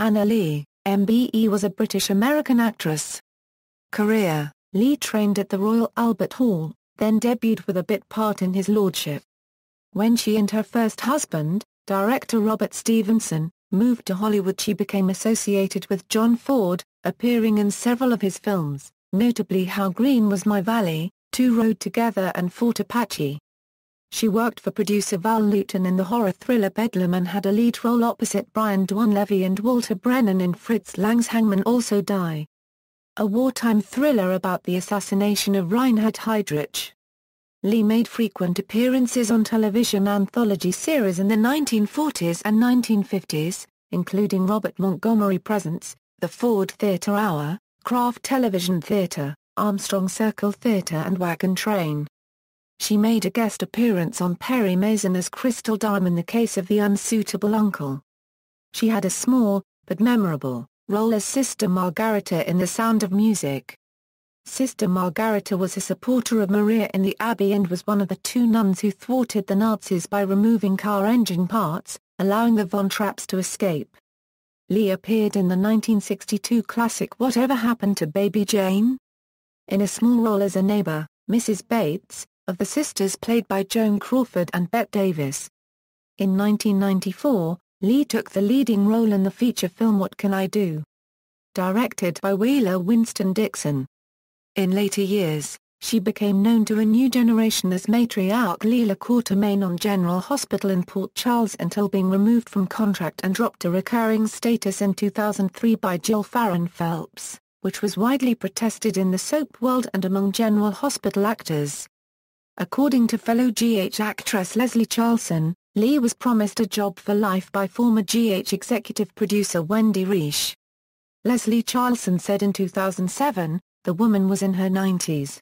Anna Lee, MBE, was a British-American actress. Career: Lee trained at the Royal Albert Hall, then debuted with a bit part in His Lordship. When she and her first husband, director Robert Stevenson, moved to Hollywood, she became associated with John Ford, appearing in several of his films, notably How Green Was My Valley, Two Rode Together and Fort Apache. She worked for producer Val Lewton in the horror thriller Bedlam and had a lead role opposite Brian Donlevy and Walter Brennan in Fritz Lang's Hangmen Also Die, a wartime thriller about the assassination of Reinhard Heydrich. Lee made frequent appearances on television anthology series in the 1940s and 1950s, including Robert Montgomery Presents, The Ford Theatre Hour, Kraft Television Theatre, Armstrong Circle Theatre and Wagon Train. She made a guest appearance on Perry Mason as Crystal Durham in The Case of the Unsuitable Uncle. She had a small, but memorable, role as Sister Margarita in The Sound of Music. Sister Margarita was a supporter of Maria in the Abbey and was one of the two nuns who thwarted the Nazis by removing car engine parts, allowing the Von Trapps to escape. Lee appeared in the 1962 classic Whatever Happened to Baby Jane? In a small role as a neighbor, Mrs. Bates, of the sisters played by Joan Crawford and Bette Davis. In 1994, Lee took the leading role in the feature film What Can I Do?, directed by Wheeler Winston Dixon. In later years, she became known to a new generation as matriarch Leela Quatermain on General Hospital in Port Charles until being removed from contract and dropped to recurring status in 2003 by Jill Farron Phelps, which was widely protested in the soap world and among General Hospital actors. According to fellow GH actress Leslie Charlson, Lee was promised a job for life by former GH executive producer Wendy Riche. Leslie Charlson said in 2007, "The woman was in her 90s.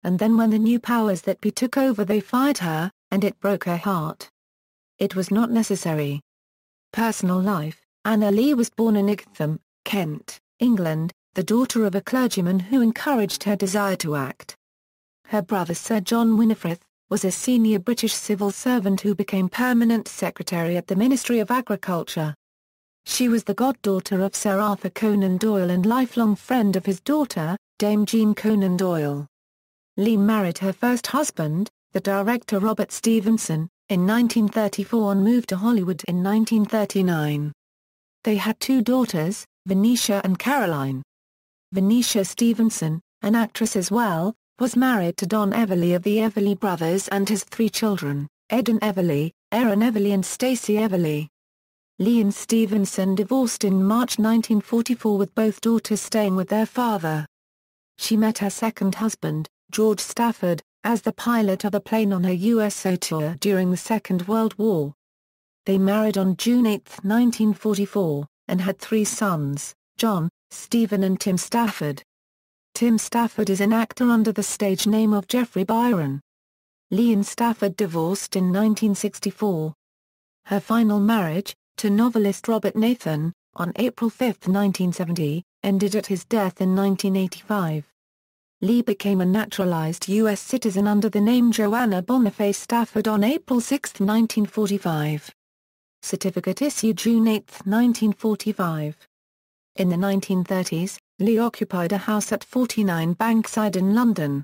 And then when the new powers that be took over, they fired her, and it broke her heart. It was not necessary." Personal life: Anna Lee was born in Ictham, Kent, England, the daughter of a clergyman who encouraged her desire to act. Her brother Sir John Winifred was a senior British civil servant who became permanent secretary at the Ministry of Agriculture. She was the goddaughter of Sir Arthur Conan Doyle and lifelong friend of his daughter, Dame Jean Conan Doyle. Lee married her first husband, the director Robert Stevenson, in 1934 and moved to Hollywood in 1939. They had two daughters, Venetia and Caroline. Venetia Stevenson, an actress as well, was married to Don Everly of the Everly Brothers and has three children, Eden Everly, Erin Everly and Stacey Everly. Lee and Stevenson divorced in March 1944 with both daughters staying with their father. She met her second husband, George Stafford, as the pilot of a plane on her USO tour during the Second World War. They married on June 8, 1944, and had three sons, John, Stephen and Tim Stafford. Tim Stafford is an actor under the stage name of Jeffrey Byron. Lee and Stafford divorced in 1964. Her final marriage, to novelist Robert Nathan, on April 5, 1970, ended at his death in 1985. Lee became a naturalized U.S. citizen under the name Joanna Boniface Stafford on April 6, 1945. Certificate issued June 8, 1945. In the 1930s, Lee occupied a house at 49 Bankside in London.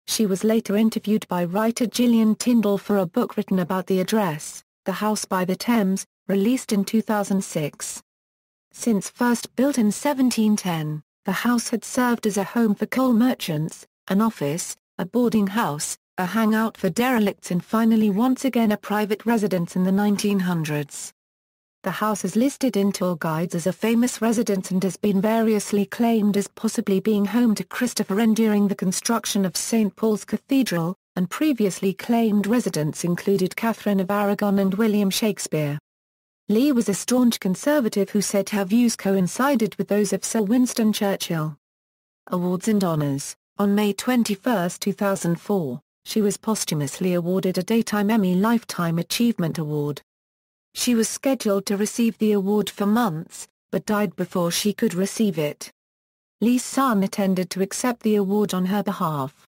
She was later interviewed by writer Gillian Tyndall for a book written about the address, The House by the Thames, released in 2006. Since first built in 1710, the house had served as a home for coal merchants, an office, a boarding house, a hangout for derelicts and finally once again a private residence in the 1900s. The house is listed in tour guides as a famous residence and has been variously claimed as possibly being home to Christopher Wren during the construction of St. Paul's Cathedral, and previously claimed residents included Catherine of Aragon and William Shakespeare. Lee was a staunch conservative who said her views coincided with those of Sir Winston Churchill. Awards and honors: on May 21, 2004, she was posthumously awarded a Daytime Emmy Lifetime Achievement Award. She was scheduled to receive the award for months, but died before she could receive it. Lee's son attended to accept the award on her behalf.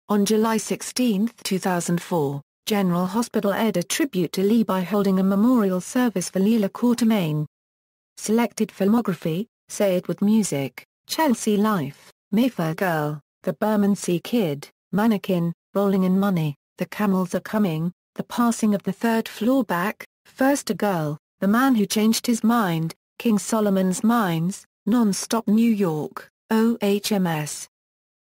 On July 16, 2004, General Hospital aired a tribute to Lee by holding a memorial service for Leela Quatermain. Selected filmography, Say It With Music, Chelsea Life, Mayfair Girl, The Bermondsey Kid, Mannequin, Rolling in Money, The Camels Are Coming, The Passing of the Third Floor Back, First a Girl, The Man Who Changed His Mind, King Solomon's Mines, Non-Stop New York, OHMS.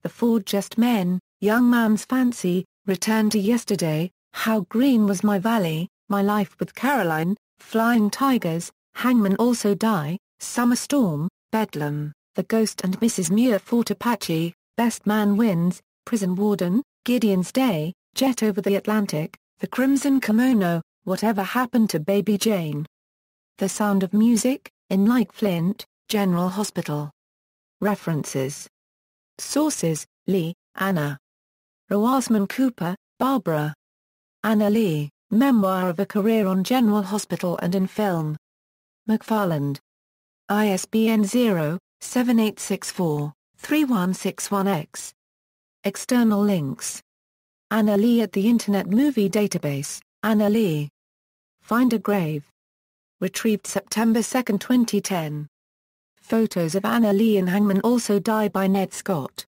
The Four Just Men, Young Man's Fancy, Return to Yesterday, How Green Was My Valley, My Life with Caroline, Flying Tigers, Hangmen Also Die, Summer Storm, Bedlam, The Ghost and Mrs. Muir Fort Apache, Best Man Wins, Prison Warden, Gideon's Day, Jet Over the Atlantic, The Crimson Kimono, Whatever Happened to Baby Jane. The Sound of Music, In Like Flint, General Hospital. References. Sources: Lee, Anna. Roasman Cooper, Barbara. Anna Lee, Memoir of a Career on General Hospital and in Film. McFarland. ISBN 0-7864-3161-X. External links. Anna Lee at the Internet Movie Database, Anna Lee. Find a Grave. Retrieved September 2, 2010. Photos of Anna Lee and Hangmen Also Die by Ned Scott.